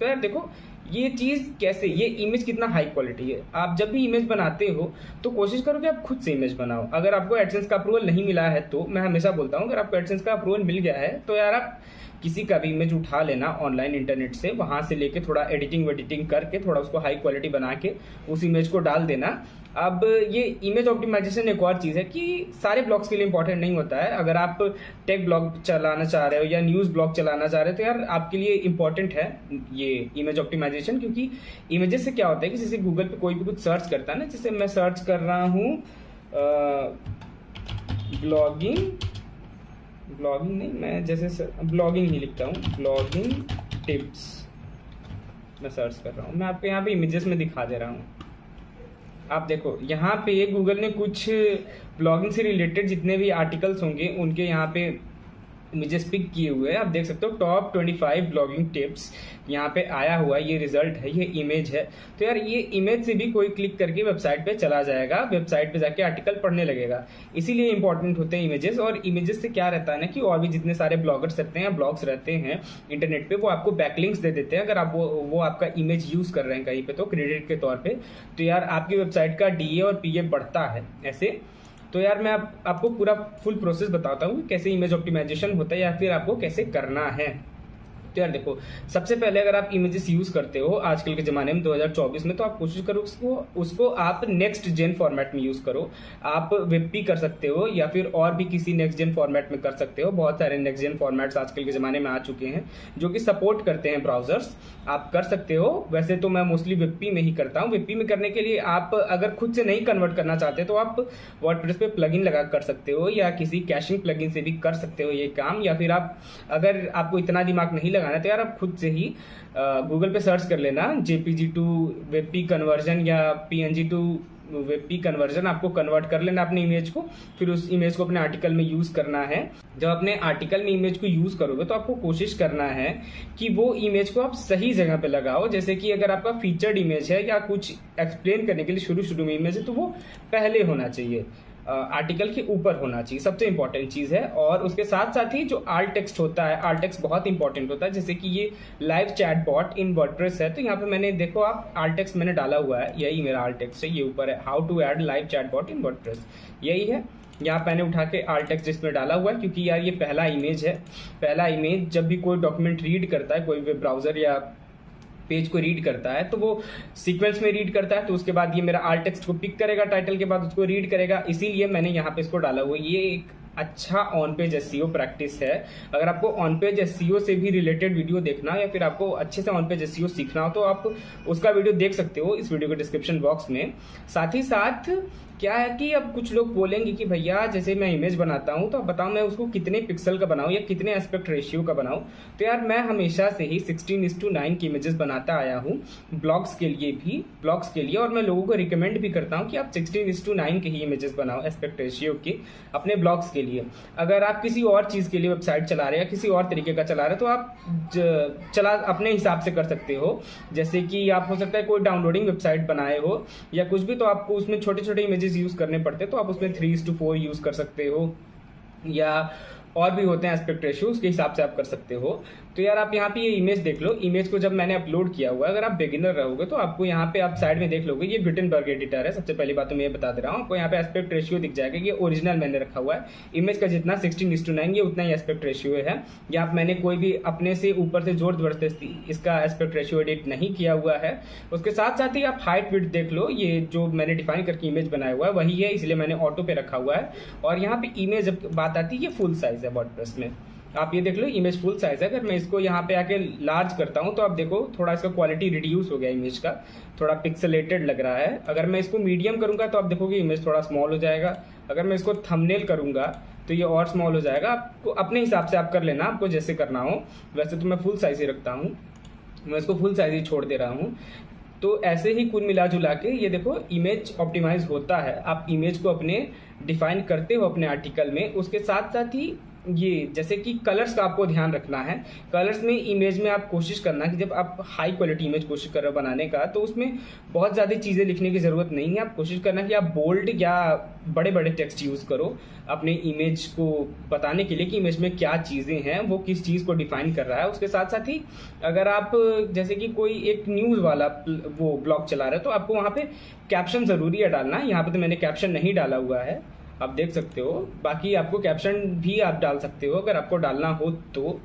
तो यार देखो ये चीज़ कैसे, ये इमेज कितना हाई क्वालिटी है। आप जब भी इमेज बनाते हो तो कोशिश करो कि आप खुद से इमेज बनाओ। अगर आपको एडसेंस का अप्रूवल नहीं मिला है तो मैं हमेशा बोलता हूँ, अगर आपको एडसेंस का अप्रूवल मिल गया है तो यार आप किसी का भी इमेज उठा लेना ऑनलाइन इंटरनेट से, वहाँ से लेके थोड़ा एडिटिंग वेडिटिंग करके थोड़ा उसको हाई क्वालिटी बना के उस इमेज को डाल देना। अब ये इमेज ऑप्टिमाइजेशन एक और चीज़ है कि सारे ब्लॉग्स के लिए इंपॉर्टेंट नहीं होता है। अगर आप टेक ब्लॉग चलाना चाह रहे हो या न्यूज़ ब्लॉग चलाना चाह रहे हो तो यार आपके लिए इंपॉर्टेंट है ये इमेज ऑप्टिमाइजेशन, क्योंकि इमेजेस से क्या होता है कि जैसे गूगल पे कोई भी कुछ सर्च करता है ना, जैसे मैं सर्च कर रहा हूँ ब्लॉगिंग नहीं, मैं जैसे ब्लॉगिंग ही लिखता हूँ, ब्लॉगिंग टिप्स मैं सर्च कर रहा हूँ। मैं आपको यहाँ पे इमेजेस में दिखा दे रहा हूँ। आप देखो यहाँ पे गूगल ने कुछ ब्लॉगिंग से रिलेटेड जितने भी आर्टिकल्स होंगे उनके यहाँ पे इमेजेस पिक किए हुए हैं। आप देख सकते हो टॉप 25 ब्लॉगिंग टिप्स यहाँ पे आया हुआ है, ये रिजल्ट है, ये इमेज है। तो यार ये इमेज से भी कोई क्लिक करके वेबसाइट पे चला जाएगा, वेबसाइट पे जाके आर्टिकल पढ़ने लगेगा। इसीलिए इंपॉर्टेंट होते हैं इमेजेस। और इमेजेस से क्या रहता है ना कि और भी जितने सारे ब्लॉगर्स रहते हैं या ब्लॉग्स रहते हैं इंटरनेट पे, वो आपको बैकलिंक्स दे देते हैं। अगर आप वो आपका इमेज यूज कर रहे हैं कहीं पे तो क्रेडिट के तौर पे, तो यार आपकी वेबसाइट का डीए और पीए बढ़ता है ऐसे। तो यार मैं आपको पूरा फुल प्रोसेस बताता हूँ कि कैसे इमेज ऑप्टिमाइजेशन होता है या फिर आपको कैसे करना है। तो यार देखो, सबसे पहले अगर आप इमेजेस यूज करते हो आजकल के ज़माने में 2024 में, तो आप कोशिश करो उसको आप नेक्स्ट जेन फॉर्मेट में यूज करो। आप वेबपी कर सकते हो या फिर और भी किसी नेक्स्ट जेन फॉर्मेट में कर सकते हो। बहुत सारे नेक्स्ट जेन फॉर्मेट्स आजकल के ज़माने में आ चुके हैं जो कि सपोर्ट करते हैं ब्राउजर्स, आप कर सकते हो। वैसे तो मैं मोस्टली वेबपी में ही करता हूँ। वेबपी में करने के लिए आप अगर खुद से नहीं कन्वर्ट करना चाहते तो आप वर्डप्रेस पे प्लगइन लगा कर सकते हो या किसी कैशिंग प्लगइन से भी कर सकते हो ये काम। या फिर आप अगर आपको इतना दिमाग नहीं लगाना तो यार आप खुद से ही गूगल पे सर्च कर लेना जेपीजी टू वेबपी कन्वर्जन या पीएनजी टू वेबपी कन्वर्जन, आपको कन्वर्ट कर लेना अपने इमेज को। फिर उस इमेज को अपने आर्टिकल में यूज करना है। जब अपने आर्टिकल में इमेज को यूज करोगे तो आपको कोशिश करना है कि वो इमेज को आप सही जगह पे लगाओ। जैसे कि अगर आपका फीचर्ड इमेज है या कुछ एक्सप्लेन करने के लिए शुरू में इमेज है तो वो पहले होना चाहिए, आर्टिकल के ऊपर होना चाहिए, सबसे इंपॉर्टेंट चीज़ है। और उसके साथ साथ ही जो आल्ट टेक्स्ट होता है, आल्ट टेक्स्ट बहुत इंपॉर्टेंट होता है। जैसे कि ये live chat bot in WordPress है, तो यहाँ पे मैंने देखो आप आल्ट टेक्स्ट मैंने डाला हुआ है, यही मेरा आल्ट टेक्स्ट है, ये ऊपर है how to add live chat bot in WordPress, यही है। यहाँ मैंने उठा के आल्ट टेक्स्ट इसमें डाला हुआ है क्योंकि यार ये पहला इमेज है। पहला इमेज जब भी कोई डॉक्यूमेंट रीड करता है, कोई वेब ब्राउजर या पेज को रीड करता है तो वो सीक्वेंस में रीड करता है, तो उसके बाद ये मेरा आल्ट टेक्स्ट को पिक करेगा, टाइटल के बाद उसको रीड करेगा। इसीलिए मैंने यहाँ पे इसको डाला हुआ। ये एक अच्छा ऑन पेज एसईओ प्रैक्टिस है। अगर आपको ऑन पेज एसईओ से भी रिलेटेड वीडियो देखना या फिर आपको अच्छे से ऑन पेज एसईओ सीखना हो तो आप उसका वीडियो देख सकते हो इस वीडियो के डिस्क्रिप्शन बॉक्स में। साथ ही साथ क्या है कि अब कुछ लोग बोलेंगे कि भैया जैसे मैं इमेज बनाता हूं तो अब बताओ मैं उसको कितने पिक्सल का बनाऊं या कितने एस्पेक्ट रेशियो का बनाऊं। तो यार मैं हमेशा से ही 16:9 की इमेजेस बनाता आया हूं ब्लॉग्स के लिए भी, ब्लॉग्स के लिए। और मैं लोगों को रिकमेंड भी करता हूं कि आप 16:9 के ही इमेजेस बनाओ एस्पेक्ट रेशियो के अपने ब्लॉग्स के लिए। अगर आप किसी और चीज़ के लिए वेबसाइट चला रहे हैं या किसी और तरीके का चला रहे हैं तो आप चला अपने हिसाब से कर सकते हो। जैसे कि आप हो सकता है कोई डाउनलोडिंग वेबसाइट बनाए हो या कुछ भी, तो आपको उसमें छोटे छोटे इमेजेस यूज करने पड़ते हैं, तो आप उसमें 3:4 यूज कर सकते हो या और भी होते हैं एस्पेक्ट रेशियो, उसके हिसाब से आप कर सकते हो। तो यार आप यहाँ पे ये इमेज देख लो। इमेज को जब मैंने अपलोड किया हुआ है, अगर आप बिगिनर रहोगे तो आपको यहाँ पे आप साइड में देख लोगे ये गुटेनबर्ग एडिटर है। सबसे पहली बात तो मैं ये बता दे रहा हूँ, आपको यहाँ पे एस्पेक्ट रेशियो दिख जाएगा, ये ओरिजिनल मैंने रखा हुआ है। इमेज का जितना 16:9 ये उतना ही एस्पेक्ट रेशियो है। या आप मैंने कोई भी अपने से ऊपर से जोर जबरदस्ती इसका एस्पेक्ट रेशियो एडिट नहीं किया हुआ है। उसके साथ साथ ही आप हाइट विड्थ देख लो, ये जो मैंने डिफाइन करके इमेज बनाया हुआ है वही है, इसलिए मैंने ऑटो पे रखा हुआ है। और यहाँ पे इमेज जब बात आती है ये फुल साइज है वर्डप्रेस में, आप ये देख लो इमेज फुल साइज है। अगर मैं इसको यहाँ पे आके लार्ज करता हूँ तो आप देखो थोड़ा इसका क्वालिटी रिड्यूस हो गया इमेज का, थोड़ा पिक्सलेटेड लग रहा है। अगर मैं इसको मीडियम करूँगा तो आप देखोगे इमेज थोड़ा स्मॉल हो जाएगा। अगर मैं इसको थंबनेल करूँगा तो ये और स्मॉल हो जाएगा। आपको अपने हिसाब से आप कर लेना, आपको जैसे करना हो। वैसे तो मैं फुल साइज ही रखता हूँ, मैं इसको फुल साइज ही छोड़ दे रहा हूँ। तो ऐसे ही कुल मिला जुला के ये देखो इमेज ऑप्टिमाइज होता है। आप इमेज को अपने डिफाइन करते हो अपने आर्टिकल में, उसके साथ साथ ही ये जैसे कि कलर्स का आपको ध्यान रखना है। कलर्स में इमेज में आप कोशिश करना कि जब आप हाई क्वालिटी इमेज कोशिश कर रहे हो बनाने का, तो उसमें बहुत ज़्यादा चीज़ें लिखने की ज़रूरत नहीं है। आप कोशिश करना कि आप बोल्ड या बड़े बड़े टेक्स्ट यूज़ करो अपने इमेज को बताने के लिए कि इमेज में क्या चीज़ें हैं, वो किस चीज़ को डिफाइन कर रहा है। उसके साथ साथ ही अगर आप जैसे कि कोई एक न्यूज़ वाला वो ब्लॉग चला रहे हो, तो आपको वहाँ पे कैप्शन ज़रूरी है डालना। यहाँ पे तो मैंने कैप्शन नहीं डाला हुआ है, आप देख सकते हो। बाकी आपको कैप्शन भी आप डाल सकते हो अगर आपको डालना हो तो।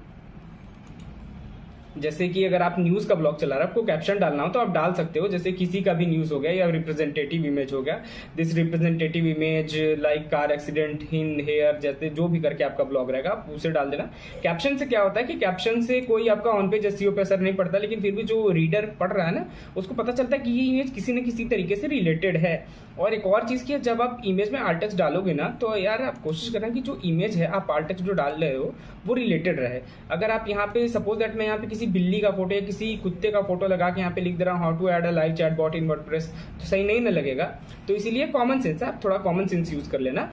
जैसे कि अगर आप न्यूज़ का ब्लॉग चला रहे हो, आपको कैप्शन डालना हो तो आप डाल सकते हो। जैसे किसी का भी न्यूज़ हो गया या रिप्रेजेंटेटिव इमेज हो गया, this representative image like car accident in here, जैसे जो भी करके आपका ब्लॉग रहेगा आप उसे डाल देना। कैप्शन से क्या होता है कि कैप्शन से कोई आपका ऑन पेज एसईओ पे असर नहीं पड़ता, लेकिन फिर भी जो रीडर पढ़ रहा है ना, उसको पता चलता है कि ये इमेज किसी न किसी तरीके से रिलेटेड है। और एक और चीज़ की, जब आप इमेज में आर्ट टेक्स्ट डालोगे ना, तो यार आप कोशिश करना कि जो इमेज है, आप आर्ट टेक्स्ट जो डाल रहे हो वो रिलेटेड रहे। अगर आप यहाँ पे सपोज दैट मैं यहाँ पे किसी बिल्ली का फोटो या किसी कुत्ते का फोटो लगा के यहाँ पे लिख दे रहा हूँ how to add a live chatbot in WordPress, तो सही नहीं ना लगेगा। तो इसीलिए कॉमन सेंस है, आप थोड़ा कॉमन सेंस यूज कर लेना।